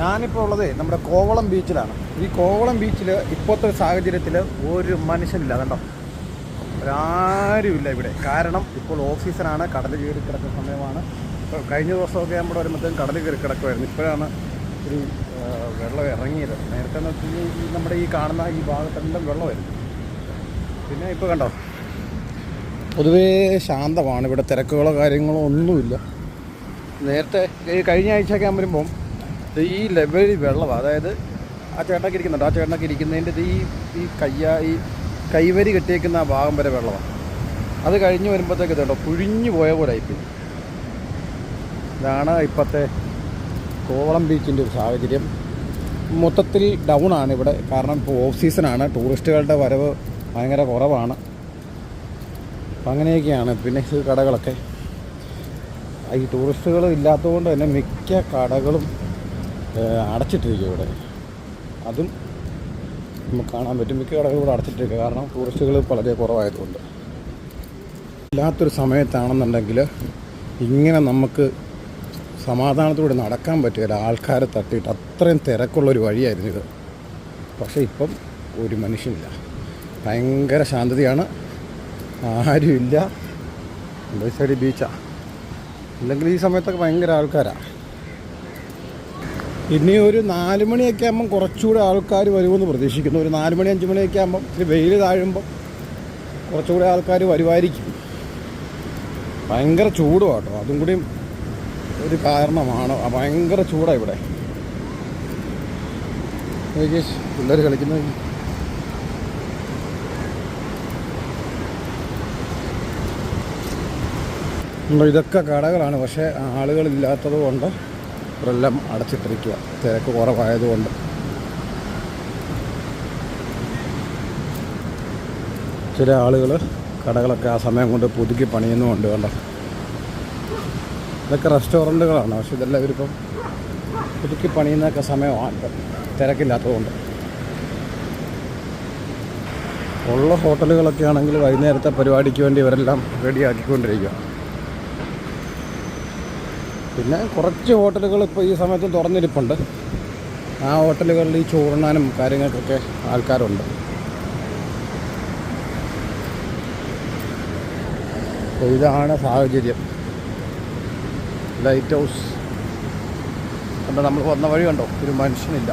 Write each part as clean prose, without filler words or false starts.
ഞാനിപ്പോൾ ഉള്ളത് നമ്മുടെ കോവളം ബീച്ചിലാണ്. ഈ കോവളം ബീച്ചിൽ ഇപ്പോഴത്തെ സാഹചര്യത്തിൽ ഒരു മനുഷ്യനില്ല, കണ്ടോ, ഒരാരുമില്ല ഇവിടെ. കാരണം ഇപ്പോൾ ഓഫ് സീസണാണ്, കടൽ കയറി കിടക്കുന്ന സമയമാണ്. ഇപ്പോൾ കഴിഞ്ഞ ദിവസമൊക്കെ നമ്മുടെ വരുമ്പോഴത്തേക്കും കടൽ കയറി കിടക്കുമായിരുന്നു. ഇപ്പോഴാണ് ഒരു വെള്ളം ഇറങ്ങിയത്. നേരത്തെ എന്ന് വെച്ച് കഴിഞ്ഞാൽ ഈ നമ്മുടെ ഈ കാണുന്ന ഈ ഭാഗത്തെല്ലാം വെള്ളമായിരുന്നു. പിന്നെ ഇപ്പോൾ കണ്ടോ, പൊതുവേ ശാന്തമാണ് ഇവിടെ, തിരക്കുകളോ കാര്യങ്ങളോ ഒന്നുമില്ല. നേരത്തെ കഴിഞ്ഞ ആഴ്ചയൊക്കെ ഞാൻ വരുമ്പം ഈ ലെവലിൽ വെള്ളമാണ്. അതായത് ആ ചേട്ടനൊക്കെ ഇരിക്കുന്നുണ്ട്, ആ ചേട്ടനൊക്കെ ഇരിക്കുന്നതിൻ്റെ ഈ കൈവരി കെട്ടിയേക്കുന്ന ആ ഭാഗം വരെ വെള്ളമാണ്. അത് കഴിഞ്ഞ് വരുമ്പോഴത്തേക്ക് ഇതുണ്ടോ, കുഴിഞ്ഞു പോയ പോലെ ആയിപ്പോയി. ഇതാണ് ഇപ്പോഴത്തെ കോവളം ബീച്ചിൻ്റെ ഒരു സാഹചര്യം. മൊത്തത്തിൽ ഡൗൺ ആണ് ഇവിടെ. കാരണം ഇപ്പോൾ ഓഫ് സീസണാണ്, ടൂറിസ്റ്റുകളുടെ വരവ് ഭയങ്കര കുറവാണ്. അപ്പം അങ്ങനെയൊക്കെയാണ്. പിന്നെ ഈ കടകളൊക്കെ ഈ ടൂറിസ്റ്റുകൾ ഇല്ലാത്തതുകൊണ്ട് തന്നെ മിക്ക കടകളും അടച്ചിട്ടിരിക്കും ഇവിടെ. അതും നമുക്ക് കാണാൻ പറ്റും. മിക്ക കടകളും ഇവിടെ അടച്ചിട്ടിരിക്കുക, കാരണം ടൂറിസ്റ്റുകൾ വളരെ കുറവായതുകൊണ്ട്. ഇല്ലാത്തൊരു സമയത്താണെന്നുണ്ടെങ്കിൽ ഇങ്ങനെ നമുക്ക് സമാധാനത്തോടെ നടക്കാൻ പറ്റില്ല, ആൾക്കാരെ തട്ടിയിട്ട്. അത്രയും തിരക്കുള്ളൊരു വഴിയായിരുന്നു ഇത്. പക്ഷേ ഇപ്പം ഒരു മനുഷ്യനില്ല, ഭയങ്കര ശാന്തതയാണ്, ആരുമില്ല. രണ്ട് സൈഡ് ബീച്ചാണ്. അല്ലെങ്കിൽ ഈ സമയത്തൊക്കെ ഭയങ്കര ആൾക്കാരാണ്. ഇനി ഒരു 4 മണിയൊക്കെ ആകുമ്പം കുറച്ചുകൂടെ ആൾക്കാർ വരുമെന്ന് പ്രതീക്ഷിക്കുന്നു. ഒരു 4 മണി 5 മണിയൊക്കെ ആകുമ്പം ഒരു വെയിൽ താഴുമ്പം കുറച്ചുകൂടെ ആൾക്കാർ വരുമായിരിക്കും. ഭയങ്കര ചൂടുമാണ് കേട്ടോ, അതും കൂടി ഒരു കാരണമാണ്. ഭയങ്കര ചൂടാണ് ഇവിടെ. പിള്ളേർ കളിക്കുന്നത് ഇതൊക്കെ കടകളാണ്. പക്ഷേ ആളുകളില്ലാത്തത് കൊണ്ട് ഇവരെല്ലാം അടച്ചിട്ടിരിക്കുക, തിരക്ക് കുറവായതുകൊണ്ട്. ചില ആളുകൾ കടകളൊക്കെ ആ സമയം കൊണ്ട് പുതുക്കി പണിയുന്നുമുണ്ട്. കണ്ടോ, ഇതൊക്കെ റെസ്റ്റോറൻറ്റുകളാണ്. പക്ഷേ ഇതെല്ലാം ഇവരിപ്പം പുതുക്കി പണിയുന്നതൊക്കെ സമയമാണ്, ഇപ്പം തിരക്കില്ലാത്തതുകൊണ്ട്. ഉള്ള ഹോട്ടലുകളൊക്കെ ആണെങ്കിൽ വൈകുന്നേരത്തെ പരിപാടിക്ക് വേണ്ടി ഇവരെല്ലാം റെഡിയാക്കിക്കൊണ്ടിരിക്കുക. പിന്നെ കുറച്ച് ഹോട്ടലുകൾ ഇപ്പോൾ ഈ സമയത്ത് തുറന്നിരിപ്പുണ്ട്. ആ ഹോട്ടലുകളിൽ ഈ ചോറുണ്ണാനും കാര്യങ്ങൾക്കൊക്കെ ആൾക്കാരുണ്ട്. അപ്പോൾ ഇതാണ് സാഹചര്യം. ലൈറ്റ് ഹൗസ് കണ്ടോ, നമ്മൾ വന്ന വഴി കണ്ടോ, ഒരു മനുഷ്യനില്ല.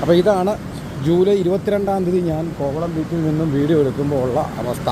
അപ്പോൾ ഇതാണ് ജൂലൈ 22-ാം തീയതി ഞാൻ കോവളം ബീച്ചിൽ നിന്നും വീഡിയോ എടുക്കുമ്പോൾ ഉള്ള അവസ്ഥ.